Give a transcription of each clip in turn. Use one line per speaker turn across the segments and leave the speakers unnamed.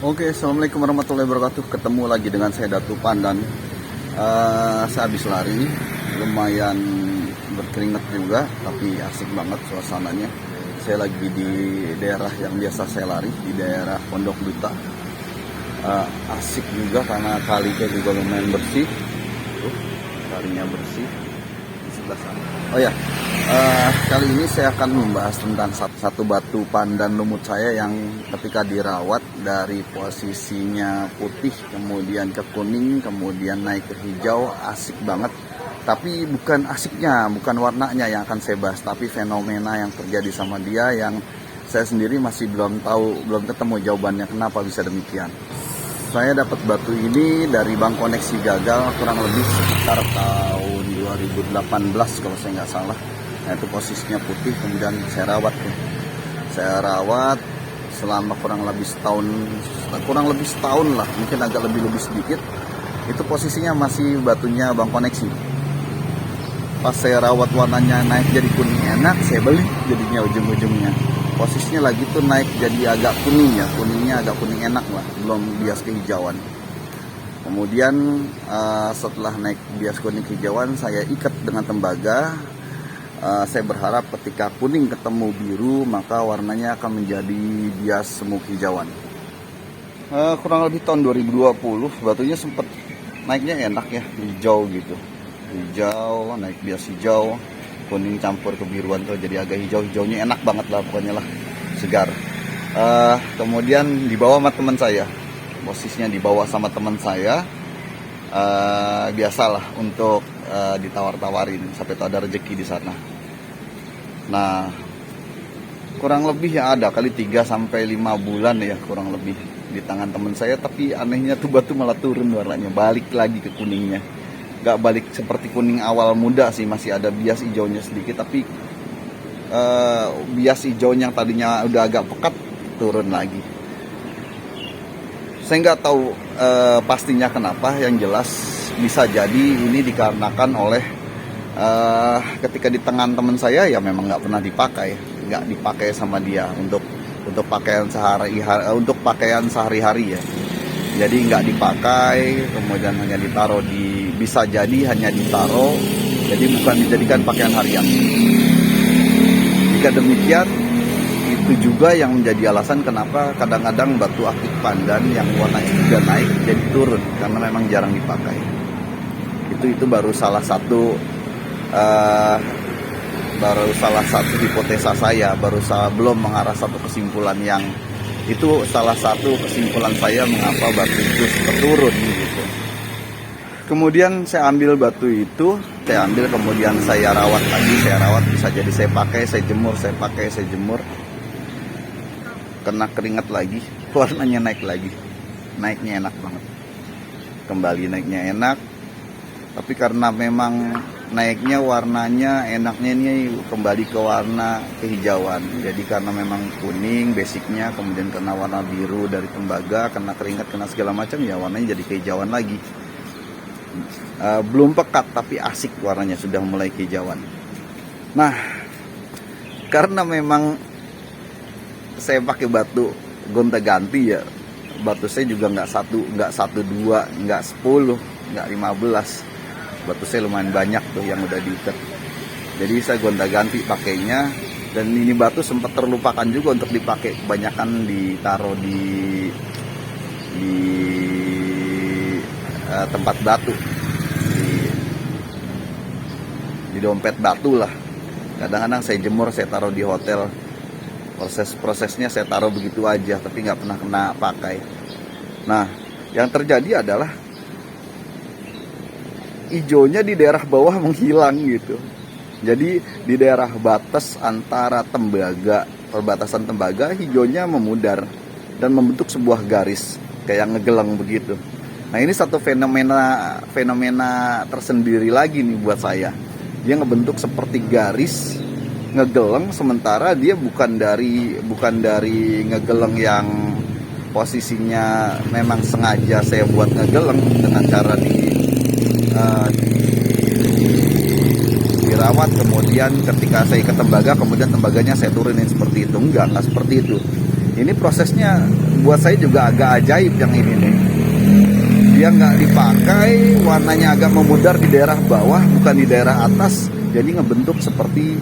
Oke, assalamualaikum warahmatullahi wabarakatuh. Ketemu lagi dengan saya Datu Pandan. Saya habis lari, lumayan berkeringat juga, tapi asik banget suasananya. Saya lagi di daerah yang biasa saya lari, di daerah Pondok Duta. Asik juga karena kalinya juga lumayan bersih. Tuh, kalinya bersih di sebelah sana. Oh ya, kali ini saya akan membahas tentang satu batu pandan lumut saya yang ketika dirawat dari posisinya putih kemudian ke kuning kemudian naik ke hijau, asik banget. Tapi bukan asiknya, bukan warnanya yang akan saya bahas, tapi fenomena yang terjadi sama dia yang saya sendiri masih belum tahu, belum ketemu jawabannya kenapa bisa demikian. Saya dapat batu ini dari Bank Koneksi Gagal kurang lebih sekitar tahun 2018 kalau saya nggak salah. Nah, itu posisinya putih, kemudian saya rawat tuh. Saya rawat selama kurang lebih setahun lah, mungkin agak lebih sedikit. Itu posisinya masih batunya Bank Koneksi. Pas saya rawat warnanya naik jadi kuning enak, saya beli jadinya ujung-ujungnya. Posisinya lagi tuh naik jadi agak kuning ya, kuningnya agak kuning enak lah, belum bias kehijauan. Kemudian setelah naik bias kuning kehijauan, saya ikat dengan tembaga. Saya berharap ketika kuning ketemu biru maka warnanya akan menjadi bias semu hijauan. Kurang lebih tahun 2020 batunya sempat naiknya enak ya, hijau gitu, hijau naik bias hijau, kuning campur kebiruan tuh jadi agak hijaunya enak banget lah pokoknya lah, segar. Kemudian dibawa sama teman saya, posisinya dibawa sama teman saya. Biasalah untuk ditawar-tawarin sampai tahu ada rezeki di sana. Nah, kurang lebih ya ada kali 3-5 bulan ya kurang lebih di tangan teman saya, tapi anehnya tuh batu malah turun warnanya, balik lagi ke kuningnya. Gak balik seperti kuning awal muda sih, masih ada bias hijaunya sedikit, tapi bias hijaunya yang tadinya udah agak pekat turun lagi. Saya nggak tahu pastinya kenapa, yang jelas bisa jadi ini dikarenakan oleh ketika di tangan teman saya ya memang nggak pernah dipakai sama dia untuk pakaian sehari-hari ya. Jadi nggak dipakai, kemudian hanya ditaruh bisa jadi hanya ditaruh, jadi bukan dijadikan pakaian harian. Jika demikian, itu juga yang menjadi alasan kenapa kadang-kadang batu akik pandan yang warnanya juga naik jadi turun, karena memang jarang dipakai. Itu baru salah satu hipotesa saya, belum mengarah satu kesimpulan yang itu salah satu kesimpulan saya mengapa batu itu turun gitu. Kemudian saya ambil batu itu, kemudian saya rawat lagi, bisa jadi saya pakai, saya jemur, kena keringat lagi, warnanya naik lagi, naiknya enak banget, kembali naiknya enak. Tapi karena memang naiknya warnanya enaknya ini kembali ke warna kehijauan, jadi karena memang kuning basicnya, kemudian kena warna biru dari tembaga, kena keringat, kena segala macam ya warnanya jadi kehijauan lagi. Belum pekat tapi asik warnanya, sudah mulai kehijauan. Nah, karena memang saya pakai batu gonta-ganti ya, batu saya juga nggak 1, 2, nggak 10, nggak 15. Batu saya lumayan banyak tuh yang udah diikat. Jadi saya gonta-ganti pakainya, dan ini batu sempat terlupakan juga untuk dipakai. Kebanyakan ditaruh di tempat batu, di dompet batu lah. Kadang-kadang saya jemur, saya taruh di hotel. Prosesnya saya taruh begitu aja, tapi nggak pernah kena pakai. Nah, yang terjadi adalah hijaunya di daerah bawah menghilang gitu. Jadi di daerah batas antara perbatasan tembaga, hijaunya memudar dan membentuk sebuah garis kayak ngegelang begitu. Nah, ini satu fenomena tersendiri lagi nih buat saya. Dia ngebentuk seperti garis ngegeleng, sementara dia bukan dari ngegeleng yang posisinya memang sengaja saya buat ngegeleng dengan cara dirawat, kemudian ketika saya ke tembaga kemudian tembaganya saya turunin seperti itu. Enggak seperti itu. Ini prosesnya buat saya juga agak ajaib yang ini nih. Dia nggak dipakai, warnanya agak memudar di daerah bawah, bukan di daerah atas. Jadi ngebentuk seperti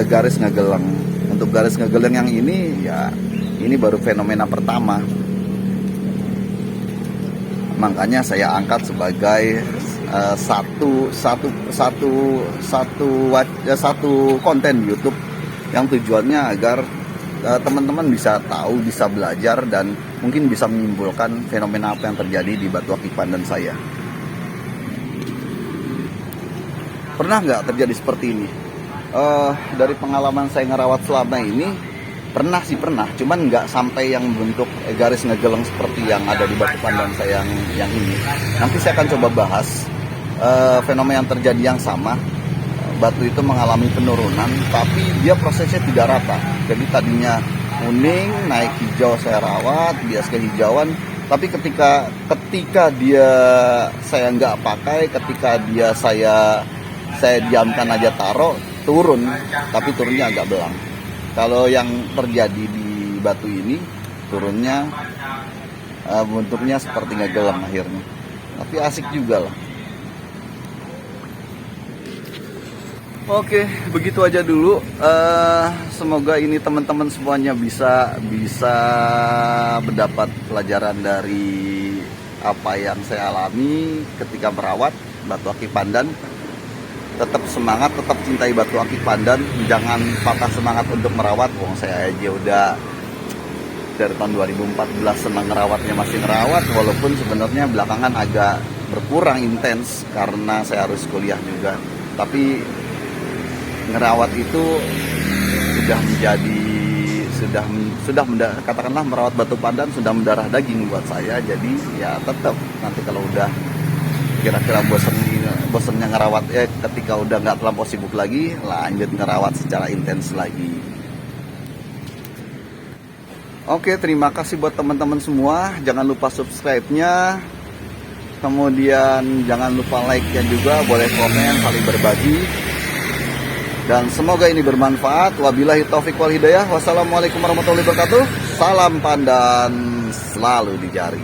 garis ngegeleng. Untuk garis ngegeleng yang ini, ya ini baru fenomena pertama. Makanya saya angkat sebagai satu konten YouTube yang tujuannya agar teman-teman bisa tahu, bisa belajar, dan mungkin bisa menyimpulkan fenomena apa yang terjadi di Batu Akik Pandan saya. Pernah nggak terjadi seperti ini? Dari pengalaman saya ngerawat selama ini, pernah, cuman nggak sampai yang bentuk garis ngegeleng seperti yang ada di Batu Pandan saya yang ini. Nanti saya akan coba bahas fenomena yang terjadi yang sama. Batu itu mengalami penurunan, tapi dia prosesnya tidak rata. Jadi tadinya kuning, naik hijau saya rawat, bias kehijauan. Tapi ketika dia saya nggak pakai, ketika dia saya diamkan aja taruh, turun, tapi turunnya agak belang. Kalau yang terjadi di batu ini, turunnya bentuknya seperti ngegeleng akhirnya. Tapi asik juga lah. Oke, begitu aja dulu. Semoga ini teman-teman semuanya bisa mendapat pelajaran dari apa yang saya alami ketika merawat Batu Akik Pandan. Tetap semangat, tetap cintai Batu Akik Pandan. Jangan patah semangat untuk merawat. Wong saya aja udah dari tahun 2014 senang ngerawatnya, masih ngerawat. Walaupun sebenarnya belakangan agak berkurang intens karena saya harus kuliah juga. Tapi ngerawat itu katakanlah merawat batu pandan sudah mendarah daging buat saya. Jadi ya tetap nanti kalau udah kira-kira bosennya ngerawat, ketika udah nggak terlampau sibuk lagi, lanjut ngerawat secara intens lagi. Oke, terima kasih buat teman-teman semua. Jangan lupa subscribe-nya, kemudian jangan lupa like-nya juga, boleh komen, saling berbagi. Dan semoga ini bermanfaat. Wabillahi taufiq wal hidayah. Wassalamualaikum warahmatullahi wabarakatuh. Salam pandan selalu di jari.